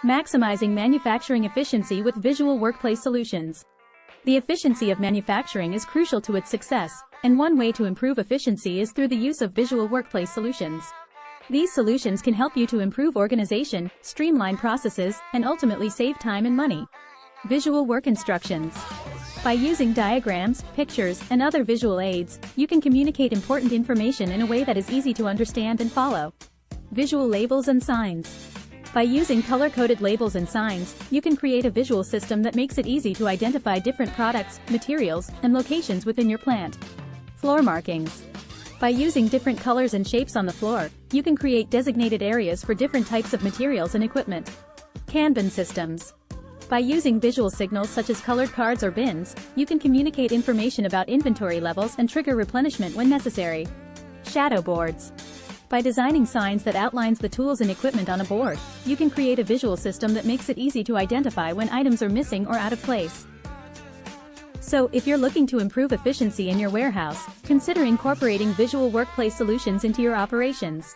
Maximizing manufacturing efficiency with visual workplace solutions. The efficiency of manufacturing is crucial to its success, and one way to improve efficiency is through the use of visual workplace solutions. These solutions can help you to improve organization, streamline processes, and ultimately save time and money. Visual work instructions. By using diagrams, pictures, and other visual aids, you can communicate important information in a way that is easy to understand and follow. Visual labels and signs. By using color-coded labels and signs, you can create a visual system that makes it easy to identify different products, materials, and locations within your plant. Floor markings. By using different colors and shapes on the floor, you can create designated areas for different types of materials and equipment. Kanban systems. By using visual signals such as colored cards or bins, you can communicate information about inventory levels and trigger replenishment when necessary. Shadowboards. By designing signs that outlines the tools and equipment on a board, you can create a visual system that makes it easy to identify when items are missing or out of place. So, if you're looking to improve efficiency in your warehouse, consider incorporating visual workplace solutions into your operations.